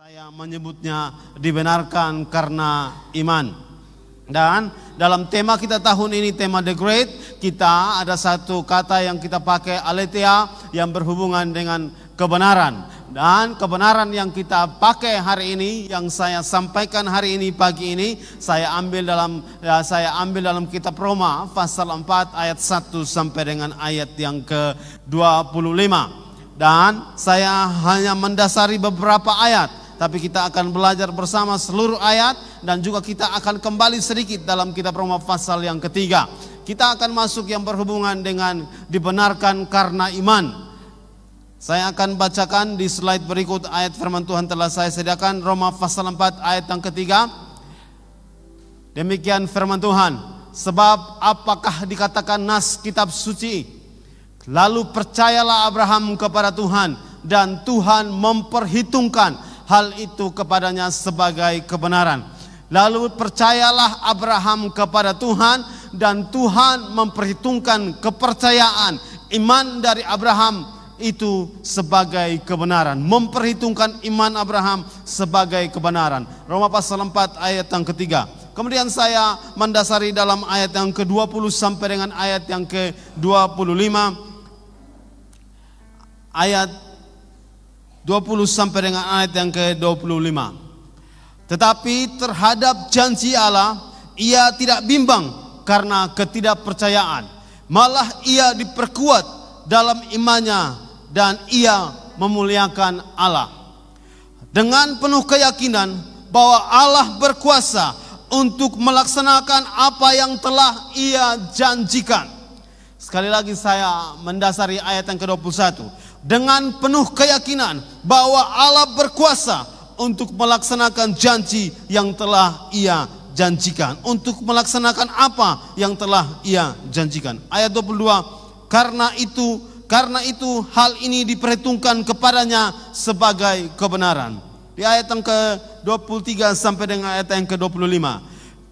Saya menyebutnya dibenarkan karena iman. Dan dalam tema kita tahun ini, tema The Great, kita ada satu kata yang kita pakai, aletheia, yang berhubungan dengan kebenaran. Dan kebenaran yang kita pakai hari ini, yang saya sampaikan hari ini, pagi ini, saya ambil dalam kitab Roma pasal 4 ayat 1 sampai dengan ayat yang ke-25. Dan saya hanya mendasari beberapa ayat, tapi kita akan belajar bersama seluruh ayat, dan juga kita akan kembali sedikit dalam kitab Roma pasal yang ketiga. Kita akan masuk yang berhubungan dengan dibenarkan karena iman. Saya akan bacakan di slide berikut ayat firman Tuhan telah saya sediakan, Roma pasal 4 ayat yang ketiga. Demikian firman Tuhan, sebab apakah dikatakan nas kitab suci, lalu percayalah Abraham kepada Tuhan, dan Tuhan memperhitungkan hal itu kepadanya sebagai kebenaran. Lalu percayalah Abraham kepada Tuhan, dan Tuhan memperhitungkan kepercayaan iman dari Abraham itu sebagai kebenaran. Memperhitungkan iman Abraham sebagai kebenaran. Roma pasal 4 ayat yang ketiga. Kemudian saya mendasari dalam ayat yang ke-20 sampai dengan ayat yang ke-25. Ayat 20 sampai dengan ayat yang ke-25. Tetapi terhadap janji Allah, ia tidak bimbang karena ketidakpercayaan. Malah ia diperkuat dalam imannya, dan ia memuliakan Allah. Dengan penuh keyakinan bahwa Allah berkuasa untuk melaksanakan apa yang telah ia janjikan. Sekali lagi saya mendasari ayat yang ke-21. Dengan penuh keyakinan bahwa Allah berkuasa untuk melaksanakan janji yang telah ia janjikan. Untuk melaksanakan apa yang telah ia janjikan. Ayat 22, karena itu hal ini diperhitungkan kepadanya sebagai kebenaran. Di ayat yang ke-23 sampai dengan ayat yang ke-25.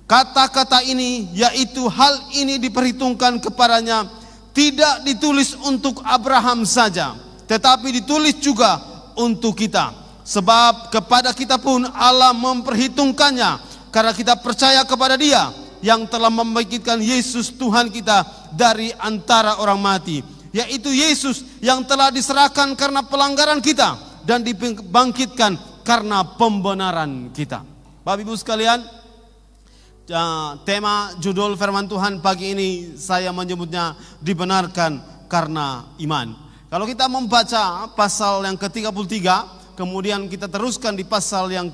Kata-kata ini, yaitu hal ini diperhitungkan kepadanya, tidak ditulis untuk Abraham saja, tetapi ditulis juga untuk kita. Sebab kepada kita pun Allah memperhitungkannya, karena kita percaya kepada Dia yang telah membangkitkan Yesus Tuhan kita dari antara orang mati, yaitu Yesus yang telah diserahkan karena pelanggaran kita dan dibangkitkan karena pembenaran kita. Bapak Ibu sekalian, tema judul firman Tuhan pagi ini saya menyebutnya dibenarkan karena iman. Kalau kita membaca pasal yang ke-33, kemudian kita teruskan di pasal yang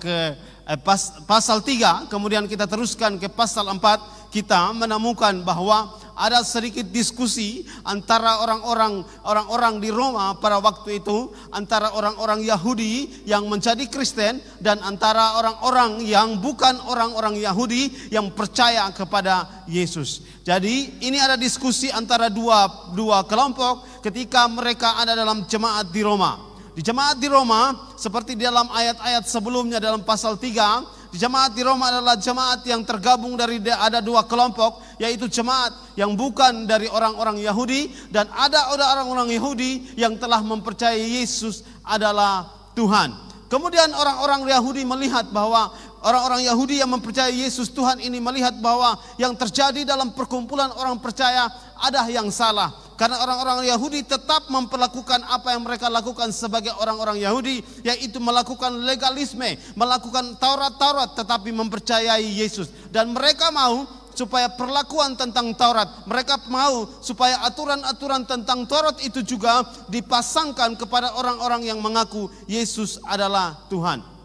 pasal 3, kemudian kita teruskan ke pasal 4, kita menemukan bahwa ada sedikit diskusi antara orang-orang di Roma pada waktu itu, antara orang-orang Yahudi yang menjadi Kristen dan antara orang-orang yang bukan orang-orang Yahudi yang percaya kepada Yesus. Jadi ini ada diskusi antara dua kelompok ketika mereka ada dalam jemaat di Roma. Di jemaat di Roma, seperti dalam ayat-ayat sebelumnya dalam pasal 3, di jemaat di Roma adalah jemaat yang tergabung dari ada dua kelompok, yaitu jemaat yang bukan dari orang-orang Yahudi, dan ada orang-orang Yahudi yang telah mempercayai Yesus adalah Tuhan. Kemudian orang-orang Yahudi melihat bahwa orang-orang Yahudi yang mempercayai Yesus Tuhan ini melihat bahwa yang terjadi dalam perkumpulan orang percaya ada yang salah. Karena orang-orang Yahudi tetap memperlakukan apa yang mereka lakukan sebagai orang-orang Yahudi, yaitu melakukan legalisme, melakukan Taurat-Taurat, tetapi mempercayai Yesus. Dan mereka mau supaya perlakuan tentang Taurat, mereka mau supaya aturan-aturan tentang Taurat itu juga dipasangkan kepada orang-orang yang mengaku Yesus adalah Tuhan.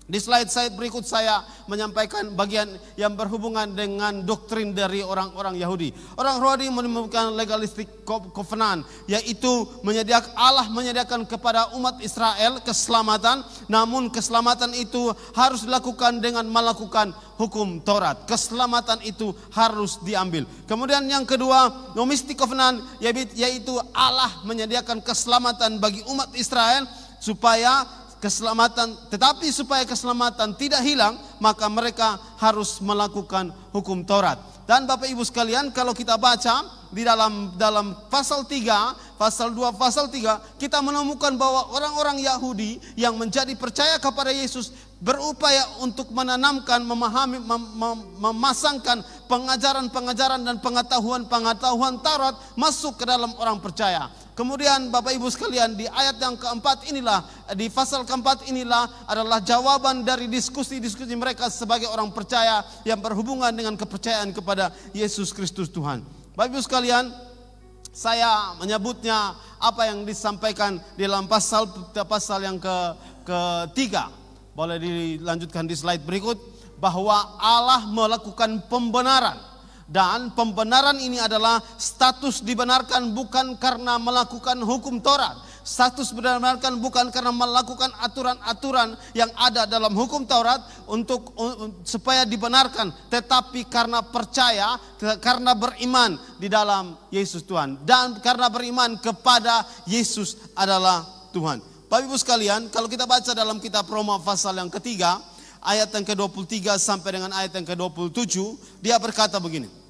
Di slide berikut saya menyampaikan bagian yang berhubungan dengan doktrin dari orang-orang Yahudi. Orang Yahudi menemukan legalistic covenant, yaitu Allah menyediakan kepada umat Israel keselamatan, namun keselamatan itu harus dilakukan dengan melakukan hukum Taurat. Keselamatan itu harus diambil. Kemudian yang kedua, domestic covenant, yaitu Allah menyediakan keselamatan bagi umat Israel supaya keselamatan tidak hilang, maka mereka harus melakukan hukum Taurat. Dan Bapak Ibu sekalian, kalau kita baca di dalam pasal 3, pasal 2, pasal 3, kita menemukan bahwa orang-orang Yahudi yang menjadi percaya kepada Yesus berupaya untuk menanamkan, memahami, memasangkan pengajaran-pengajaran dan pengetahuan-pengetahuan Taurat masuk ke dalam orang percaya. Kemudian Bapak Ibu sekalian, di ayat yang keempat inilah, di pasal keempat inilah adalah jawaban dari diskusi-diskusi mereka sebagai orang percaya yang berhubungan dengan kepercayaan kepada Yesus Kristus Tuhan. Bapak Ibu sekalian, saya menyebutnya apa yang disampaikan di dalam pasal yang ketiga. Boleh dilanjutkan di slide berikut, bahwa Allah melakukan pembenaran. Dan pembenaran ini adalah status dibenarkan bukan karena melakukan hukum Taurat. Status dibenarkan bukan karena melakukan aturan-aturan yang ada dalam hukum Taurat supaya dibenarkan, tetapi karena percaya, karena beriman di dalam Yesus Tuhan, dan karena beriman kepada Yesus adalah Tuhan. Bapak Ibu sekalian, kalau kita baca dalam kitab Roma pasal yang ketiga, ayat yang ke-23 sampai dengan ayat yang ke-27, dia berkata begini.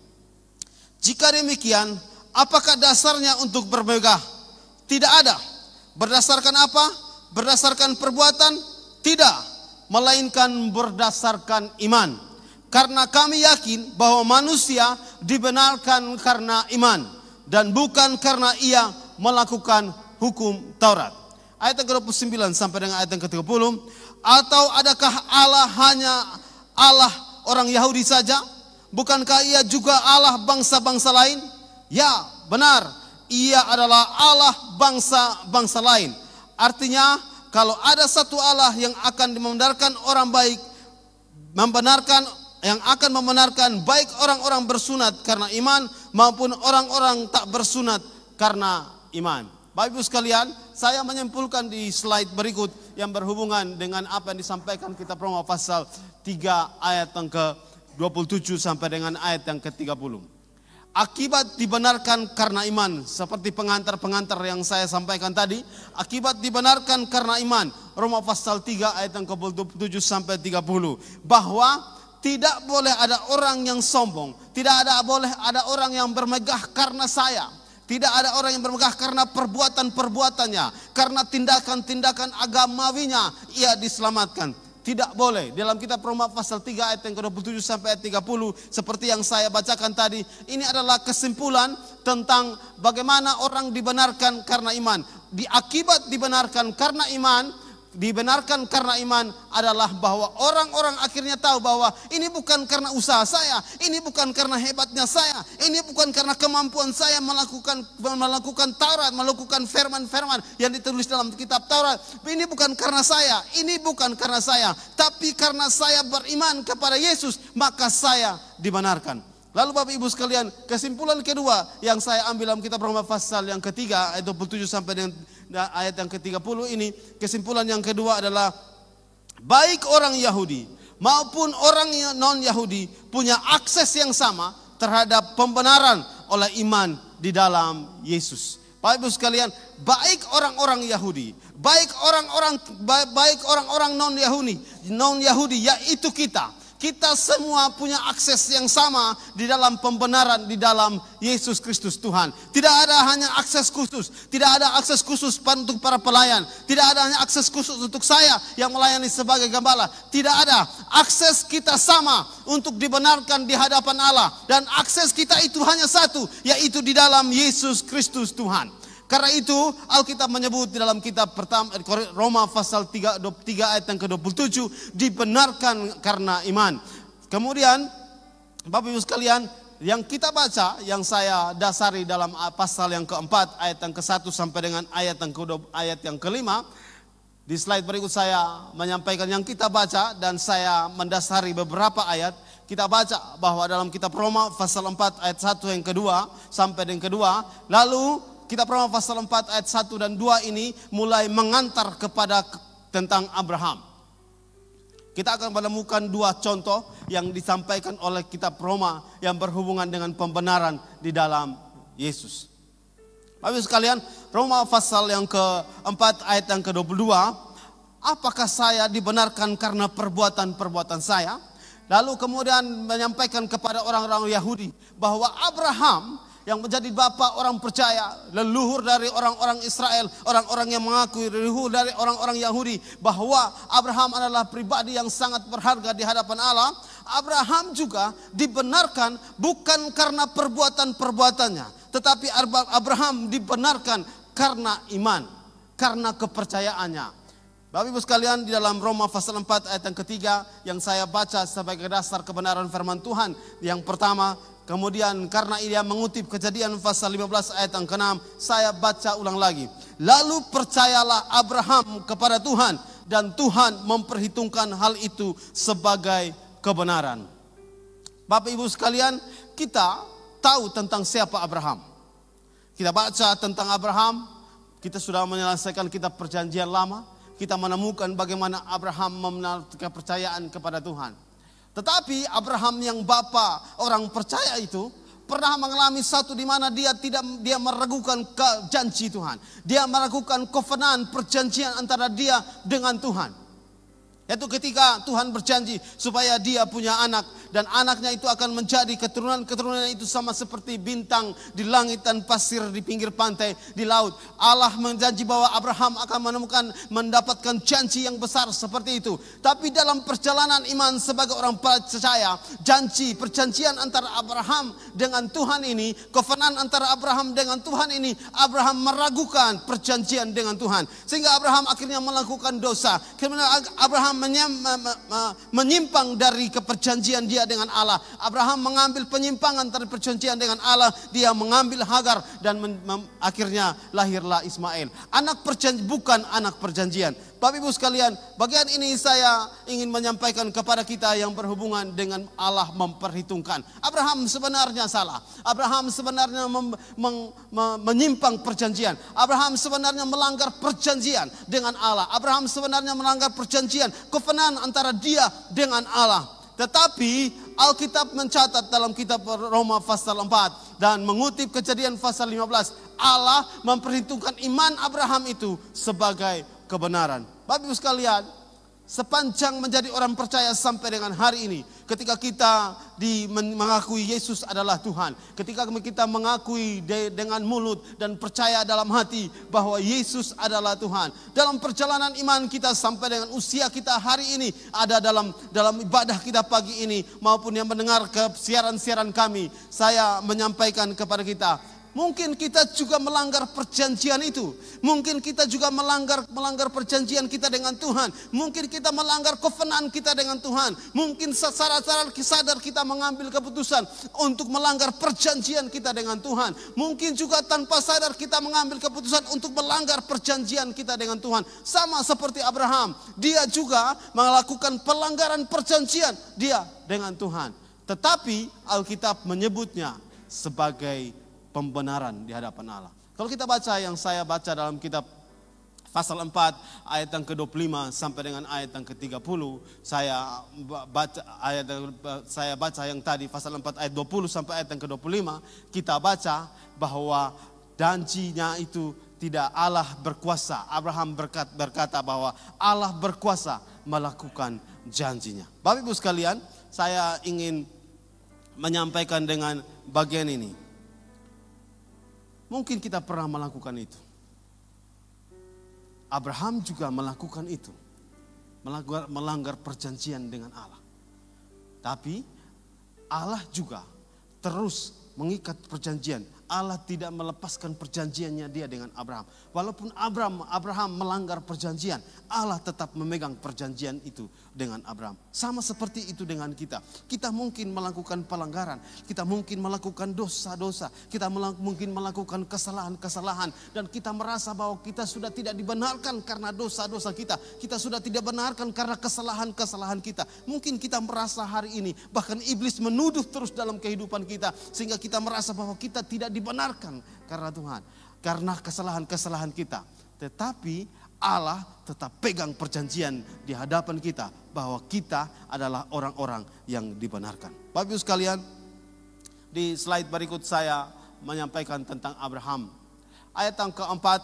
Jika demikian, apakah dasarnya untuk bermegah? Tidak ada. Berdasarkan apa? Berdasarkan perbuatan? Tidak, melainkan berdasarkan iman. Karena kami yakin bahwa manusia dibenarkan karena iman dan bukan karena ia melakukan hukum Taurat. Ayat yang ke-29 sampai dengan ayat yang ke-30. Atau adakah Allah hanya Allah orang Yahudi saja? Bukankah ia juga Allah bangsa-bangsa lain? Ya, benar. Ia adalah Allah bangsa-bangsa lain. Artinya, kalau ada satu Allah yang akan membenarkan orang baik, yang akan membenarkan baik orang-orang bersunat karena iman maupun orang-orang tak bersunat karena iman. Bapak Ibu sekalian, saya menyimpulkan di slide berikut yang berhubungan dengan apa yang disampaikan kitab Roma pasal 3 ayat yang ke-27 sampai dengan ayat yang ke-30. Akibat dibenarkan karena iman, seperti pengantar-pengantar yang saya sampaikan tadi. Akibat dibenarkan karena iman, Roma pasal 3 ayat yang ke-27 sampai 30. Bahwa tidak boleh ada orang yang sombong, tidak boleh ada orang yang bermegah karena saya. Tidak ada orang yang bermegah karena perbuatan-perbuatannya, karena tindakan-tindakan agamawinya ia diselamatkan. Tidak boleh. Dalam kitab Roma pasal 3 ayat yang ke-27 sampai ayat 30, seperti yang saya bacakan tadi, ini adalah kesimpulan tentang bagaimana orang dibenarkan karena iman. Akibat dibenarkan karena iman, dibenarkan karena iman adalah bahwa orang-orang akhirnya tahu bahwa ini bukan karena usaha saya, ini bukan karena hebatnya saya, ini bukan karena kemampuan saya melakukan Taurat, melakukan firman-firman yang ditulis dalam kitab Taurat. Ini bukan karena saya, tapi karena saya beriman kepada Yesus, maka saya dibenarkan. Lalu Bapak Ibu sekalian, kesimpulan kedua yang saya ambil dalam kitab Roma pasal yang ketiga ayat 27 sampai dengan ayat yang ke-30 ini, kesimpulan yang kedua adalah baik orang Yahudi maupun orang non-Yahudi punya akses yang sama terhadap pembenaran oleh iman di dalam Yesus. Bapak Ibu sekalian, baik orang-orang Yahudi, baik orang-orang non-Yahudi, yaitu kita semua punya akses yang sama di dalam pembenaran di dalam Yesus Kristus Tuhan. Tidak ada hanya akses khusus, tidak ada akses khusus untuk para pelayan, tidak ada hanya akses khusus untuk saya yang melayani sebagai gembala. Tidak ada, akses kita sama untuk dibenarkan di hadapan Allah, dan akses kita itu hanya satu, yaitu di dalam Yesus Kristus Tuhan. Karena itu Alkitab menyebut di dalam kitab pertama Roma pasal 3 ayat yang ke-27, dibenarkan karena iman. Kemudian Bapak Ibu sekalian, yang kita baca, yang saya dasari dalam pasal yang keempat ayat yang ke-1 sampai dengan ayat yang ke-5. Di slide berikut saya menyampaikan yang kita baca, dan saya mendasari beberapa ayat. Kita baca bahwa dalam kitab Roma pasal 4 ayat 1 yang kedua sampai dengan kedua, lalu kitab Roma pasal 4 ayat 1 dan 2 ini mulai mengantar kepada tentang Abraham. Kita akan menemukan dua contoh yang disampaikan oleh kitab Roma yang berhubungan dengan pembenaran di dalam Yesus. Bapak Ibu sekalian, Roma pasal yang keempat ayat yang ke-22, apakah saya dibenarkan karena perbuatan-perbuatan saya? lalu kemudian menyampaikan kepada orang-orang Yahudi bahwa Abraham yang menjadi bapa orang percaya, leluhur dari orang-orang Israel, orang-orang yang mengakui, leluhur dari orang-orang Yahudi, bahwa Abraham adalah pribadi yang sangat berharga di hadapan Allah. Abraham juga dibenarkan bukan karena perbuatan-perbuatannya, tetapi Abraham dibenarkan karena iman, karena kepercayaannya. Bapak Ibu sekalian, di dalam Roma pasal 4 ayat yang ketiga yang saya baca sebagai dasar kebenaran firman Tuhan, yang pertama, kemudian karena ia mengutip Kejadian pasal 15 ayat yang ke-6, saya baca ulang lagi. Lalu percayalah Abraham kepada Tuhan, dan Tuhan memperhitungkan hal itu sebagai kebenaran. Bapak Ibu sekalian, kita tahu tentang siapa Abraham. Kita baca tentang Abraham, kita sudah menyelesaikan kitab perjanjian lama, kita menemukan bagaimana Abraham menaruh kepercayaan kepada Tuhan. Tetapi Abraham yang bapa orang percaya itu pernah mengalami satu di mana dia meragukan janji Tuhan. Dia meragukan covenant, perjanjian antara dia dengan Tuhan. Yaitu ketika Tuhan berjanji supaya dia punya anak, dan anaknya itu akan menjadi keturunan-keturunannya itu sama seperti bintang di langit dan pasir di pinggir pantai di laut. Allah menjanji bahwa Abraham akan mendapatkan janji yang besar seperti itu. Tapi dalam perjalanan iman sebagai orang percaya, perjanjian antara Abraham dengan Tuhan ini, covenant antara Abraham dengan Tuhan ini, Abraham meragukan perjanjian dengan Tuhan. Sehingga Abraham akhirnya melakukan dosa. Kemudian Abraham menyimpang dari keperjanjian dia dengan Allah. Abraham mengambil penyimpangan dari perjanjian dengan Allah. Dia mengambil Hagar dan akhirnya lahirlah Ismail. Anak perjanjian, bukan anak perjanjian. Bapak Ibu sekalian, bagian ini saya ingin menyampaikan kepada kita yang berhubungan dengan Allah memperhitungkan. Abraham sebenarnya salah. Abraham sebenarnya menyimpang perjanjian. Abraham sebenarnya melanggar perjanjian dengan Allah. Abraham sebenarnya melanggar perjanjian, covenant antara dia dengan Allah. Tetapi Alkitab mencatat dalam kitab Roma pasal 4 dan mengutip Kejadian pasal 15, Allah memperhitungkan iman Abraham itu sebagai kebenaran. Bapak Ibu sekalian, sepanjang menjadi orang percaya sampai dengan hari ini, ketika kita mengakui Yesus adalah Tuhan, ketika kita mengakui dengan mulut dan percaya dalam hati bahwa Yesus adalah Tuhan, dalam perjalanan iman kita sampai dengan usia kita hari ini, ada dalam ibadah kita pagi ini maupun yang mendengar ke siaran-siaran kami, saya menyampaikan kepada kita, mungkin kita juga melanggar perjanjian itu. Mungkin kita juga melanggar perjanjian kita dengan Tuhan. Mungkin kita melanggar covenant kita dengan Tuhan. Mungkin secara sadar kita mengambil keputusan untuk melanggar perjanjian kita dengan Tuhan. Mungkin juga tanpa sadar kita mengambil keputusan untuk melanggar perjanjian kita dengan Tuhan. Sama seperti Abraham, dia juga melakukan pelanggaran perjanjian dia dengan Tuhan. Tetapi Alkitab menyebutnya sebagai pembenaran di hadapan Allah. Kalau kita baca yang saya baca dalam kitab pasal 4 ayat yang ke-25 sampai dengan ayat yang ke-30, saya baca yang tadi pasal 4 ayat 20 sampai ayat yang ke-25, kita baca bahwa janjinya itu tidak Allah berkuasa. Abraham berkata bahwa Allah berkuasa melakukan janjinya. Bapak Ibu sekalian, saya ingin menyampaikan dengan bagian ini. Mungkin kita pernah melakukan itu. Abraham juga melakukan itu. Melanggar perjanjian dengan Allah. Tapi Allah juga terus mengikat perjanjian. Allah tidak melepaskan perjanjiannya dia dengan Abraham. Walaupun Abraham melanggar perjanjian, Allah tetap memegang perjanjian itu dengan Abraham. Sama seperti itu dengan kita. Kita mungkin melakukan pelanggaran, kita mungkin melakukan dosa-dosa, kita mungkin melakukan kesalahan-kesalahan, dan kita merasa bahwa kita sudah tidak dibenarkan karena dosa-dosa kita. Kita sudah tidak benarkan karena kesalahan-kesalahan kita. Mungkin kita merasa hari ini, bahkan iblis menuduh terus dalam kehidupan kita, sehingga kita merasa bahwa kita tidak dibenarkan karena Tuhan, karena kesalahan-kesalahan kita. Tetapi Allah tetap pegang perjanjian di hadapan kita bahwa kita adalah orang-orang yang dibenarkan. Bapak Ibu sekalian, di slide berikut saya menyampaikan tentang Abraham. Ayat yang keempat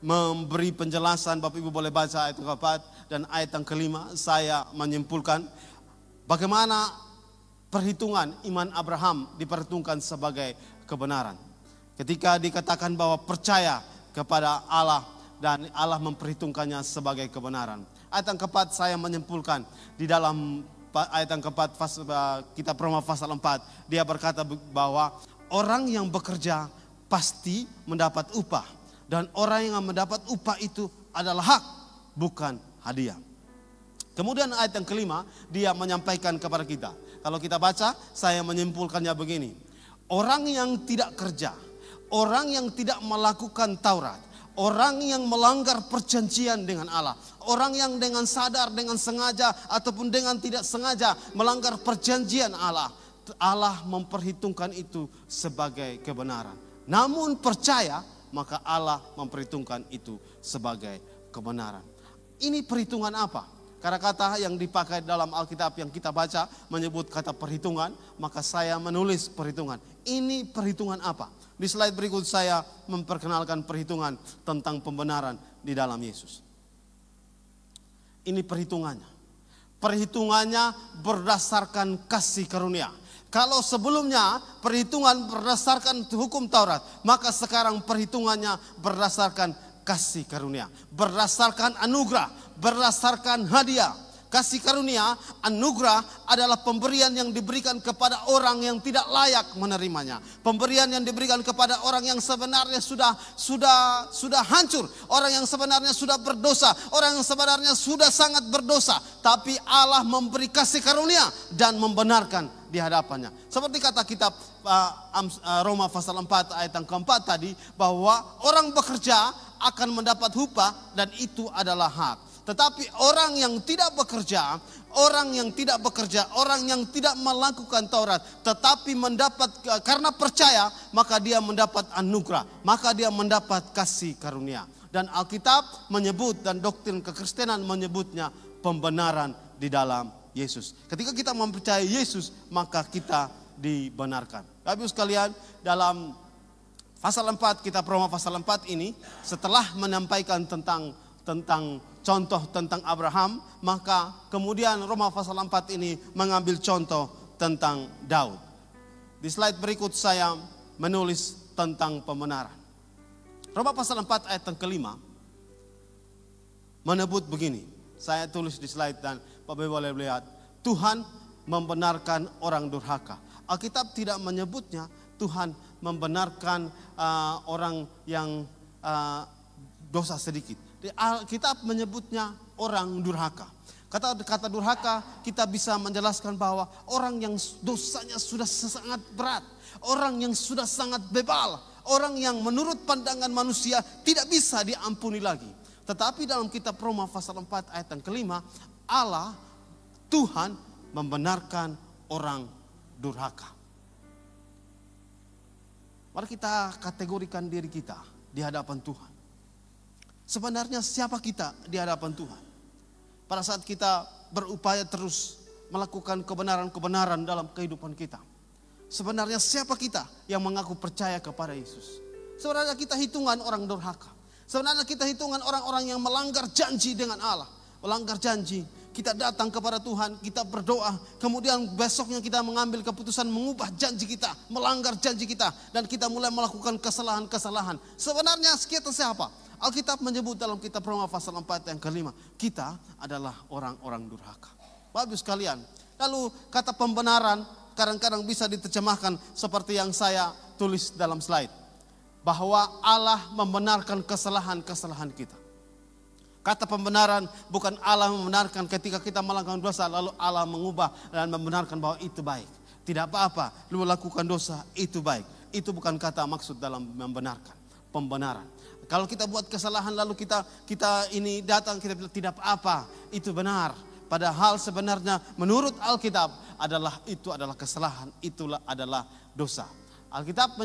memberi penjelasan, Bapak Ibu boleh baca ayat yang keempat, dan ayat yang kelima saya menyimpulkan Bagaimana perhitungan iman Abraham diperhitungkan sebagai kebenaran. Ketika dikatakan bahwa percaya kepada Allah dan Allah memperhitungkannya sebagai kebenaran. Ayat yang keempat saya menyimpulkan di dalam ayat yang keempat kitab Roma pasal 4. Dia berkata bahwa orang yang bekerja pasti mendapat upah. Dan orang yang mendapat upah itu adalah hak, bukan hadiah. Kemudian ayat yang kelima, dia menyampaikan kepada kita. Kalau kita baca, saya menyimpulkannya begini. Orang yang tidak kerja, orang yang tidak melakukan Taurat, orang yang melanggar perjanjian dengan Allah, orang yang dengan sadar, dengan sengaja, ataupun dengan tidak sengaja melanggar perjanjian Allah, Allah memperhitungkan itu sebagai kebenaran. Namun percaya, maka Allah memperhitungkan itu sebagai kebenaran. Ini perhitungan apa? Karena kata yang dipakai dalam Alkitab yang kita baca menyebut kata perhitungan, maka saya menulis perhitungan. Ini perhitungan apa? Di slide berikut saya memperkenalkan perhitungan tentang pembenaran di dalam Yesus. Ini perhitungannya. Perhitungannya berdasarkan kasih karunia. Kalau sebelumnya perhitungan berdasarkan hukum Taurat, maka sekarang perhitungannya berdasarkan kasih karunia, berdasarkan anugerah, berdasarkan hadiah. Kasih karunia, anugerah adalah pemberian yang diberikan kepada orang yang tidak layak menerimanya. Pemberian yang diberikan kepada orang yang sebenarnya sudah hancur, orang yang sebenarnya sudah berdosa, orang yang sebenarnya sudah sangat berdosa, tapi Allah memberi kasih karunia dan membenarkan di hadapannya. Seperti kata kitab Roma pasal 4 ayat yang keempat tadi, bahwa orang bekerja akan mendapat upah dan itu adalah hak. Tetapi orang yang tidak bekerja, orang yang tidak melakukan Taurat, tetapi mendapat karena percaya, maka dia mendapat anugerah, maka dia mendapat kasih karunia. Dan Alkitab menyebut dan doktrin kekristenan menyebutnya pembenaran di dalam Yesus. Ketika kita mempercayai Yesus, maka kita dibenarkan. Bapak Ibu sekalian, dalam pasal 4 kitab Roma pasal 4 ini, setelah menyampaikan tentang contoh tentang Abraham, maka kemudian Roma pasal 4 ini mengambil contoh tentang Daud. Di slide berikut saya menulis tentang pembenaran. Roma pasal 4 ayat yang kelima menyebut begini. Saya tulis di slide dan Bapak Ibu boleh lihat. Tuhan membenarkan orang durhaka. Alkitab tidak menyebutnya Tuhan membenarkan orang yang dosa sedikit. Alkitab menyebutnya orang durhaka. Kata durhaka kita bisa menjelaskan bahwa orang yang dosanya sudah sangat berat, orang yang sudah sangat bebal, orang yang menurut pandangan manusia tidak bisa diampuni lagi. Tetapi dalam kitab Roma pasal 4 ayat yang kelima, Allah, Tuhan membenarkan orang durhaka. Mari kita kategorikan diri kita di hadapan Tuhan. Sebenarnya siapa kita di hadapan Tuhan? Pada saat kita berupaya terus melakukan kebenaran-kebenaran dalam kehidupan kita. Sebenarnya siapa kita yang mengaku percaya kepada Yesus? Sebenarnya kita hitungan orang durhaka. Sebenarnya kita hitungan orang-orang yang melanggar janji dengan Allah. Melanggar janji. Kita datang kepada Tuhan, kita berdoa, kemudian besoknya kita mengambil keputusan mengubah janji kita, melanggar janji kita, dan kita mulai melakukan kesalahan-kesalahan. Sebenarnya kita siapa? Alkitab menyebut dalam kitab Roma pasal 4 yang kelima, kita adalah orang-orang durhaka. Bapak Ibu sekalian, lalu kata pembenaran kadang-kadang bisa diterjemahkan seperti yang saya tulis dalam slide. Bahwa Allah membenarkan kesalahan-kesalahan kita. Kata pembenaran bukan Allah membenarkan ketika kita melakukan dosa lalu Allah mengubah dan membenarkan bahwa itu baik. Tidak apa-apa, lu lakukan dosa itu baik. Itu bukan kata maksud dalam membenarkan. Pembenaran. Kalau kita buat kesalahan lalu kita ini datang kita bilang tidak apa-apa, itu benar. Padahal sebenarnya menurut Alkitab itu adalah kesalahan, itulah adalah dosa. Alkitab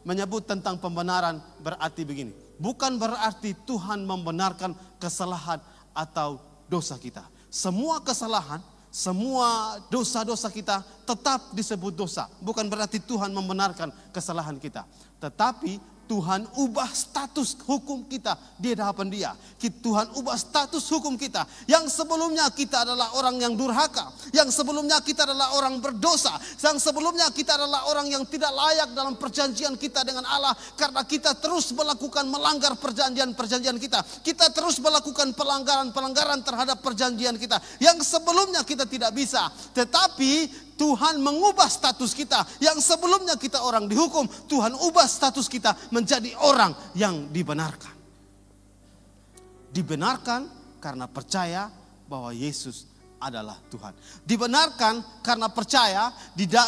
menyebut tentang pembenaran berarti begini. Bukan berarti Tuhan membenarkan kesalahan atau dosa kita. Semua kesalahan, semua dosa-dosa kita tetap disebut dosa. Bukan berarti Tuhan membenarkan kesalahan kita. Tetapi Tuhan ubah status hukum kita di hadapan Dia. Tuhan ubah status hukum kita. Yang sebelumnya kita adalah orang yang durhaka. Yang sebelumnya kita adalah orang berdosa. Yang sebelumnya kita adalah orang yang tidak layak dalam perjanjian kita dengan Allah. Karena kita terus melanggar perjanjian-perjanjian kita. Kita terus melakukan pelanggaran-pelanggaran terhadap perjanjian kita. Yang sebelumnya kita tidak bisa. Tetapi Tuhan mengubah status kita. Yang sebelumnya kita orang dihukum, Tuhan ubah status kita menjadi orang yang dibenarkan. Dibenarkan karena percaya bahwa Yesus adalah Tuhan. Dibenarkan karena percaya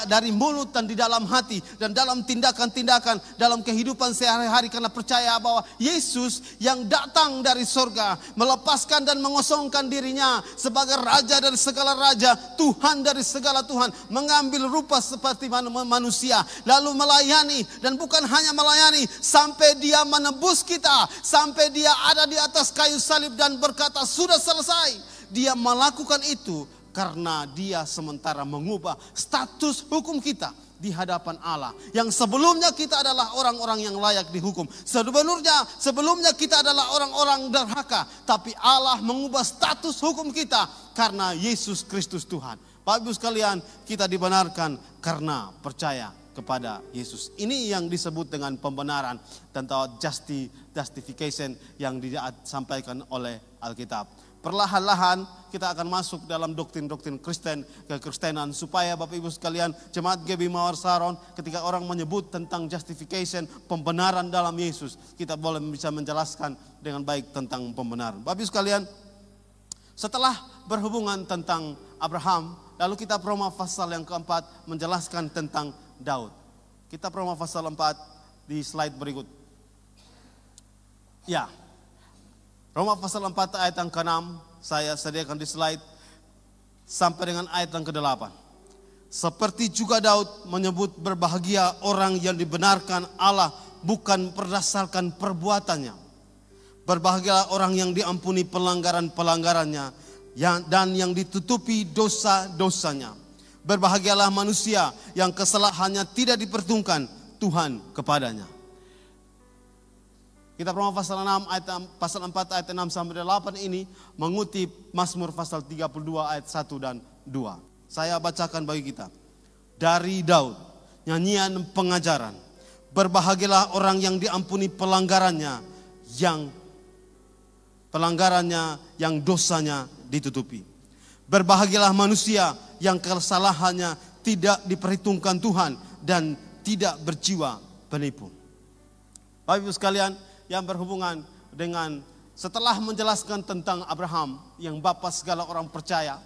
dari mulut dan di dalam hati dan dalam tindakan-tindakan dalam kehidupan sehari-hari, karena percaya bahwa Yesus yang datang dari surga melepaskan dan mengosongkan dirinya sebagai raja dari segala raja, Tuhan dari segala Tuhan, mengambil rupa seperti manusia lalu melayani, dan bukan hanya melayani sampai Dia menebus kita, sampai Dia ada di atas kayu salib dan berkata sudah selesai. Dia melakukan itu karena Dia sementara mengubah status hukum kita di hadapan Allah. Yang sebelumnya kita adalah orang-orang yang layak dihukum. Sebelumnya kita adalah orang-orang durhaka. Tapi Allah mengubah status hukum kita karena Yesus Kristus Tuhan. Bapak Ibu sekalian, kita dibenarkan karena percaya kepada Yesus. Ini yang disebut dengan pembenaran tentang justification yang disampaikan oleh Alkitab. Perlahan-lahan kita akan masuk dalam doktrin-doktrin Kristen, kekristenan, supaya Bapak Ibu sekalian, Jemaat GB Mawar Saron, ketika orang menyebut tentang justification, pembenaran dalam Yesus, kita boleh bisa menjelaskan dengan baik tentang pembenaran. Bapak Ibu sekalian, setelah berhubungan tentang Abraham, lalu kita Roma pasal yang keempat menjelaskan tentang Daud. Kita Roma pasal 4 di slide berikut. Ya. Roma pasal 4 ayat yang ke-6 saya sediakan di slide sampai dengan ayat yang ke-8. Seperti juga Daud menyebut berbahagia orang yang dibenarkan Allah bukan berdasarkan perbuatannya. Berbahagialah orang yang diampuni pelanggaran-pelanggarannya dan yang ditutupi dosa-dosanya. Berbahagialah manusia yang kesalahannya tidak diperhitungkan Tuhan kepadanya. Kita Roma pasal 4 ayat 6 sampai 8 ini mengutip Mazmur pasal 32 ayat 1 dan 2. Saya bacakan bagi kita. Dari Daud, nyanyian pengajaran. Berbahagialah orang yang diampuni pelanggarannya yang dosanya ditutupi. Berbahagialah manusia yang kesalahannya tidak diperhitungkan Tuhan dan tidak berjiwa penipu. Bapak Ibu sekalian, yang berhubungan dengan setelah menjelaskan tentang Abraham yang bapa segala orang percaya,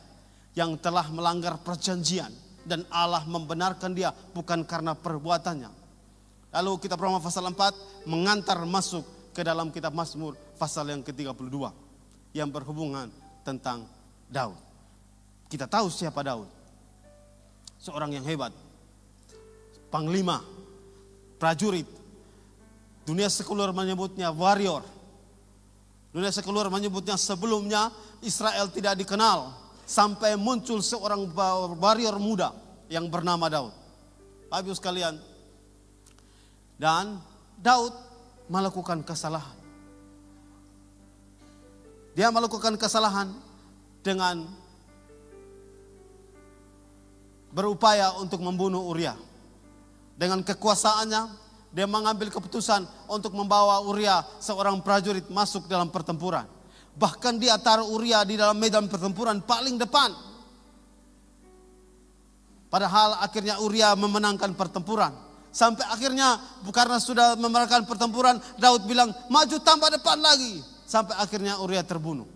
yang telah melanggar perjanjian dan Allah membenarkan dia bukan karena perbuatannya. Lalu kita Roma pasal 4 mengantar masuk ke dalam kitab Mazmur pasal yang ke-32 yang berhubungan tentang Daud. Kita tahu siapa Daud. Seorang yang hebat, panglima, prajurit. Dunia sekuler menyebutnya warrior. Dunia sekuler menyebutnya sebelumnya Israel tidak dikenal. Sampai muncul seorang warrior muda yang bernama Daud. Bapak Ibu sekalian. Dan Daud melakukan kesalahan. Dia melakukan kesalahan dengan berupaya untuk membunuh Uria. Dengan kekuasaannya, dia mengambil keputusan untuk membawa Uria, seorang prajurit, masuk dalam pertempuran. Bahkan dia taruh Uria di dalam medan pertempuran paling depan. Padahal akhirnya Uria memenangkan pertempuran. Sampai akhirnya karena sudah memenangkan pertempuran, Daud bilang maju tambah depan lagi. Sampai akhirnya Uria terbunuh.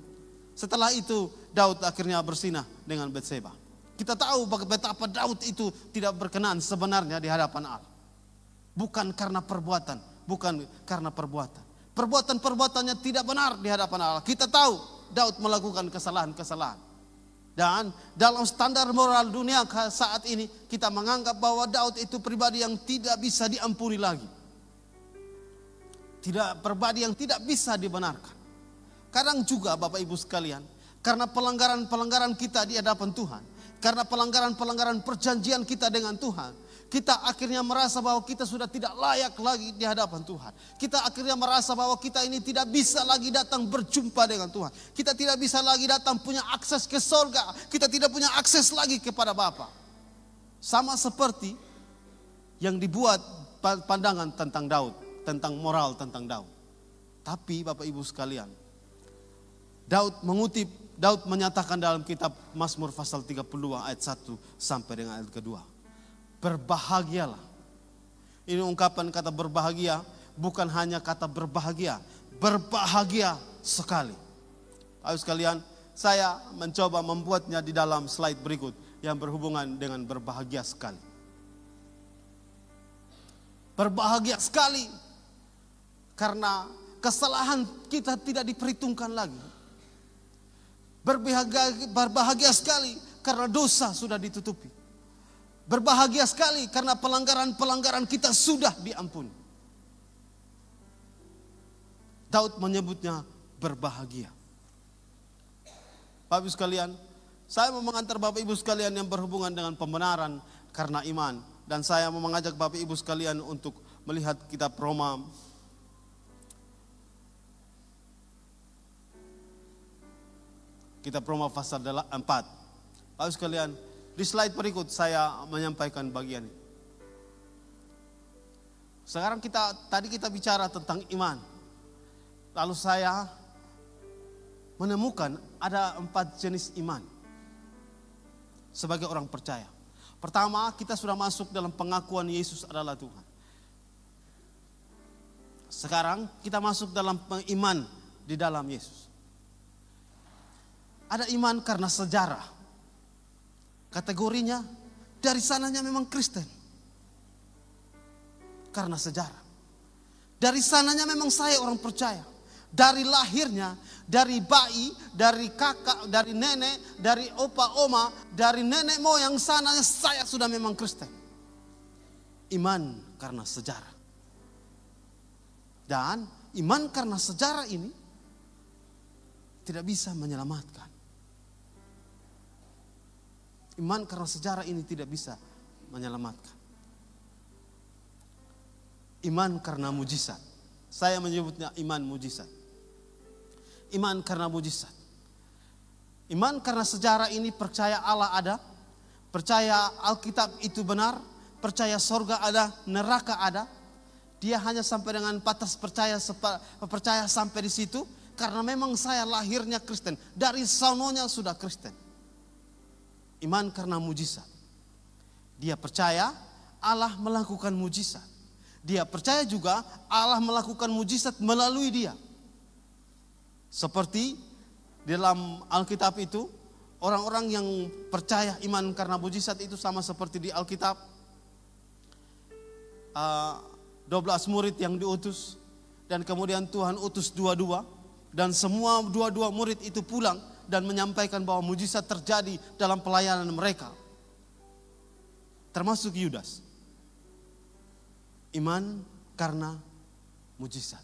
Setelah itu Daud akhirnya bersinah dengan Batseba. Kita tahu betapa Daud itu tidak berkenan sebenarnya di hadapan Allah. Bukan karena perbuatan, bukan karena perbuatan. Perbuatan-perbuatannya tidak benar di hadapan Allah. Kita tahu Daud melakukan kesalahan-kesalahan. Dan dalam standar moral dunia saat ini, kita menganggap bahwa Daud itu pribadi yang tidak bisa diampuni lagi. Pribadi yang tidak bisa dibenarkan. Kadang juga Bapak Ibu sekalian, karena pelanggaran-pelanggaran kita di hadapan Tuhan, karena pelanggaran-pelanggaran perjanjian kita dengan Tuhan, Kita akhirnya merasa bahwa kita sudah tidak layak lagi di hadapan Tuhan. Kita akhirnya merasa bahwa kita ini tidak bisa lagi datang berjumpa dengan Tuhan. Kita tidak bisa lagi datang punya akses ke surga. Kita tidak punya akses lagi kepada Bapa. Sama seperti yang dibuat pandangan tentang Daud, tentang moral tentang Daud. Tapi Bapak Ibu sekalian, Daud menyatakan dalam kitab Mazmur pasal 32 ayat 1 sampai dengan ayat kedua. Berbahagialah. Ini ungkapan kata berbahagia bukan hanya kata berbahagia, berbahagia sekali. Ayo sekalian, saya mencoba membuatnya di dalam slide berikut yang berhubungan dengan berbahagia sekali. Berbahagia sekali karena kesalahan kita tidak diperhitungkan lagi. Berbahagia sekali karena dosa sudah ditutupi. Berbahagia sekali karena pelanggaran-pelanggaran kita sudah diampuni. Daud menyebutnya berbahagia. Bapak Ibu sekalian, saya mau mengantar Bapak Ibu sekalian yang berhubungan dengan pembenaran karena iman. Dan saya mau mengajak Bapak Ibu sekalian untuk melihat kitab Roma. Kitab Roma pasal 4. Bapak Ibu sekalian, di slide berikut saya menyampaikan bagian ini. Sekarang tadi kita bicara tentang iman. Lalu saya menemukan ada 4 jenis iman sebagai orang percaya. Pertama, kita sudah masuk dalam pengakuan Yesus adalah Tuhan. Sekarang kita masuk dalam iman di dalam Yesus. Ada iman karena sejarah. Kategorinya dari sananya memang Kristen. Karena sejarah. Dari sananya memang saya orang percaya. Dari lahirnya, dari bayi, dari kakak, dari nenek, dari opa oma, dari nenek moyang sananya saya sudah memang Kristen. Iman karena sejarah. Dan iman karena sejarah ini tidak bisa menyelamatkan. Iman karena sejarah ini tidak bisa menyelamatkan. Iman karena mujizat. Saya menyebutnya iman mujizat. Iman karena mujizat. Iman karena sejarah ini percaya Allah ada, percaya Alkitab itu benar, percaya sorga ada, neraka ada. Dia hanya sampai dengan batas percaya sampai di situ karena memang saya lahirnya Kristen. Dari sononya sudah Kristen. Iman karena mujizat. Dia percaya Allah melakukan mujizat. Dia percaya juga Allah melakukan mujizat melalui dia. Seperti dalam Alkitab itu, orang-orang yang percaya iman karena mujizat itu sama seperti di Alkitab. 12 murid yang diutus. Dan kemudian Tuhan utus 22. Dan semua 22 murid itu pulang dan menyampaikan bahwa mujizat terjadi dalam pelayanan mereka. Termasuk Yudas. Iman karena mujizat.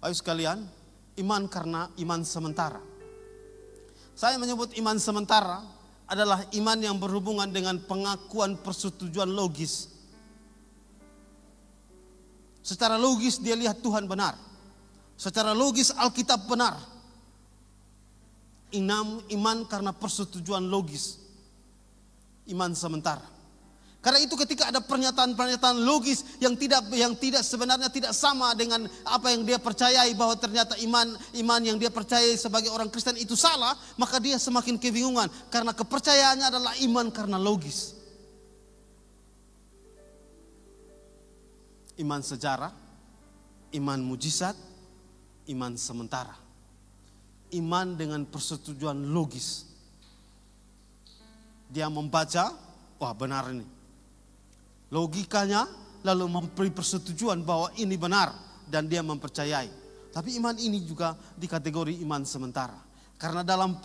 Ayo sekalian, iman karena iman sementara. Saya menyebut iman sementara adalah iman yang berhubungan dengan pengakuan persetujuan logis. Secara logis dia lihat Tuhan benar. Secara logis Alkitab benar. Iman karena persetujuan logis. Iman sementara. Karena itu ketika ada pernyataan-pernyataan logis yang tidak sebenarnya tidak sama dengan apa yang dia percayai, bahwa ternyata iman yang dia percayai sebagai orang Kristen itu salah, maka dia semakin kebingungan karena kepercayaannya adalah iman karena logis. Iman sejarah, iman mujizat, iman sementara. Iman dengan persetujuan logis. Dia membaca, wah benar ini. Logikanya lalu memberi persetujuan bahwa ini benar dan dia mempercayai. Tapi iman ini juga dikategori iman sementara. Karena dalam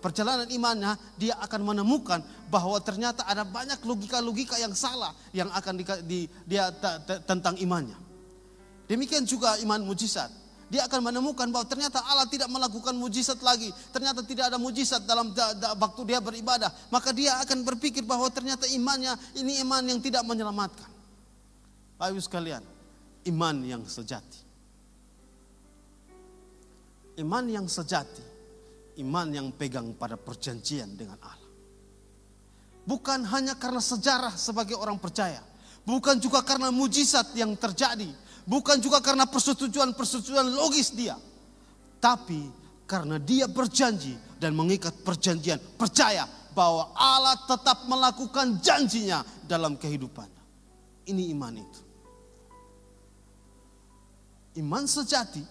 perjalanan imannya dia akan menemukan bahwa ternyata ada banyak logika-logika yang salah yang akan tentang imannya. Demikian juga iman mujizat. Dia akan menemukan bahwa ternyata Allah tidak melakukan mujizat lagi. Ternyata tidak ada mujizat dalam waktu dia beribadah. Maka dia akan berpikir bahwa ternyata imannya ini iman yang tidak menyelamatkan. Bapak Ibu sekalian, iman yang sejati. Iman yang sejati, iman yang pegang pada perjanjian dengan Allah. Bukan hanya karena sejarah sebagai orang percaya. Bukan juga karena mujizat yang terjadi. Bukan juga karena persetujuan logis dia. Tapi karena dia berjanji dan mengikat perjanjian. Percaya bahwa Allah tetap melakukan janjinya dalam kehidupannya. Ini iman itu. Iman sejati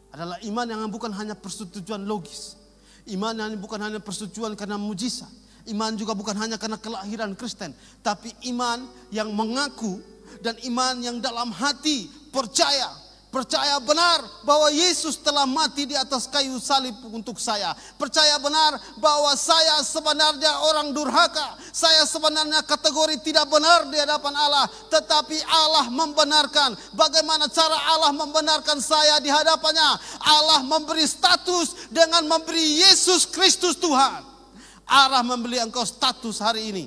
adalah iman yang bukan hanya persetujuan logis. Iman yang bukan hanya persetujuan karena mujizat. Iman juga bukan hanya karena kelahiran Kristen. Tapi iman yang mengaku dan iman yang dalam hati percaya. Percaya benar bahwa Yesus telah mati di atas kayu salib untuk saya. Percaya benar bahwa saya sebenarnya orang durhaka. Saya sebenarnya kategori tidak benar di hadapan Allah. Tetapi Allah membenarkan. Bagaimana cara Allah membenarkan saya di hadapannya? Allah memberi status dengan memberi Yesus Kristus Tuhan. Allah memberi engkau status hari ini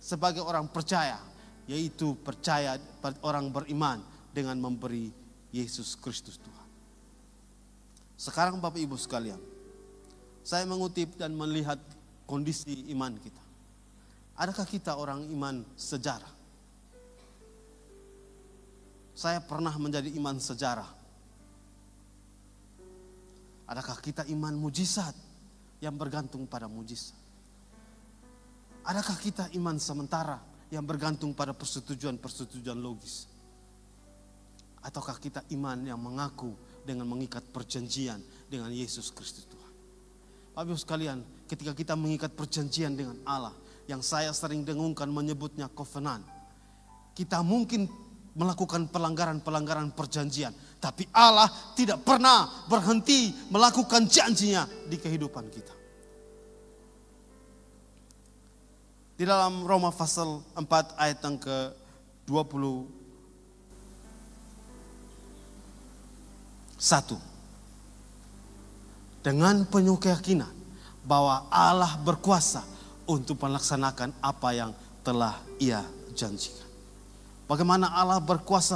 sebagai orang percaya. Yaitu percaya orang beriman dengan memberi Yesus Kristus Tuhan. Sekarang Bapak Ibu sekalian, saya mengutip dan melihat kondisi iman kita. Adakah kita orang iman sejarah? Saya pernah menjadi iman sejarah. Adakah kita iman mujizat yang bergantung pada mujizat? Adakah kita iman sementara yang bergantung pada persetujuan logis? Ataukah kita iman yang mengaku dengan mengikat perjanjian dengan Yesus Kristus Tuhan? Bapak Ibu sekalian, ketika kita mengikat perjanjian dengan Allah, yang saya sering dengungkan menyebutnya covenant, kita mungkin melakukan pelanggaran-pelanggaran perjanjian, tapi Allah tidak pernah berhenti melakukan janjinya di kehidupan kita. Di dalam Roma pasal 4 ayat yang ke-21. Dengan penuh keyakinan bahwa Allah berkuasa untuk melaksanakan apa yang telah Ia janjikan. Bagaimana Allah berkuasa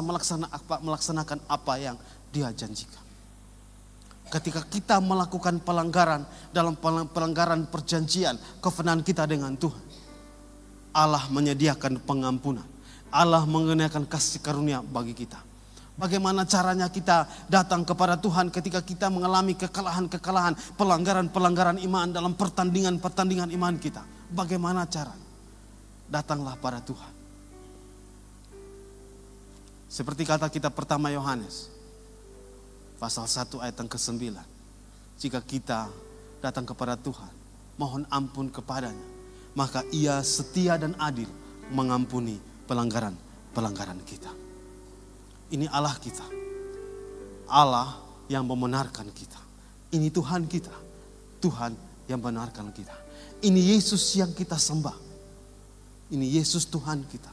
melaksanakan apa yang Dia janjikan? Ketika kita melakukan pelanggaran dalam pelanggaran perjanjian, covenant kita dengan Tuhan, Allah menyediakan pengampunan. Allah mengenakan kasih karunia bagi kita. Bagaimana caranya kita datang kepada Tuhan ketika kita mengalami kekalahan-kekalahan, pelanggaran-pelanggaran iman dalam pertandingan-pertandingan iman kita? Bagaimana caranya? Datanglah pada Tuhan. Seperti kata kita pertama Yohanes, pasal 1 ayat yang ke-9. Jika kita datang kepada Tuhan, mohon ampun kepadanya, maka Ia setia dan adil mengampuni pelanggaran-pelanggaran kita. Ini Allah kita. Allah yang membenarkan kita. Ini Tuhan kita. Tuhan yang membenarkan kita. Ini Yesus yang kita sembah. Ini Yesus Tuhan kita.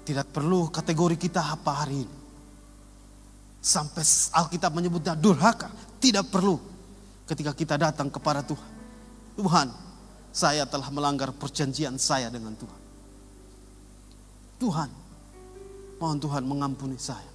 Tidak perlu kategori kita apa hari ini. Sampai Alkitab menyebutnya durhaka. Tidak perlu ketika kita datang kepada Tuhan. Tuhan, saya telah melanggar perjanjian saya dengan Tuhan. Tuhan, mohon Tuhan mengampuni saya.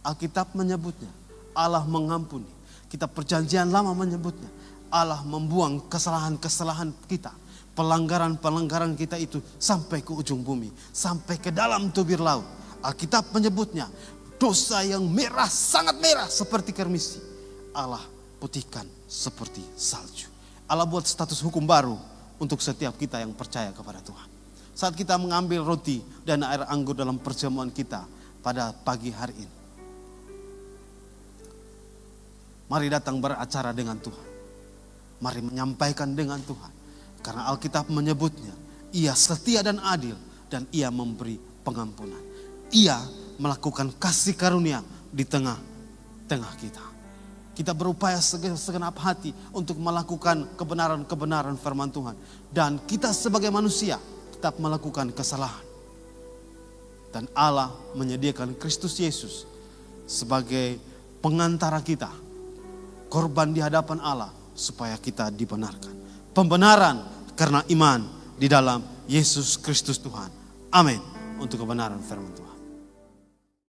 Alkitab menyebutnya Allah mengampuni. Kitab perjanjian lama menyebutnya Allah membuang kesalahan-kesalahan kita. Pelanggaran-pelanggaran kita itu sampai ke ujung bumi. Sampai ke dalam tubir laut. Alkitab menyebutnya dosa yang merah, sangat merah seperti kermisi. Allah putihkan seperti salju. Allah buat status hukum baru untuk setiap kita yang percaya kepada Tuhan. Saat kita mengambil roti dan air anggur dalam perjamuan kita pada pagi hari ini. Mari datang beracara dengan Tuhan. Mari menyampaikan dengan Tuhan. Karena Alkitab menyebutnya, Ia setia dan adil dan Ia memberi pengampunan. Ia melakukan kasih karunia di tengah-tengah kita. Kita berupaya segenap hati untuk melakukan kebenaran-kebenaran firman Tuhan. Dan kita sebagai manusia tetap melakukan kesalahan. Dan Allah menyediakan Kristus Yesus sebagai pengantara kita, korban di hadapan Allah supaya kita dibenarkan. Pembenaran karena iman di dalam Yesus Kristus Tuhan. Amin. Untuk kebenaran firman Tuhan.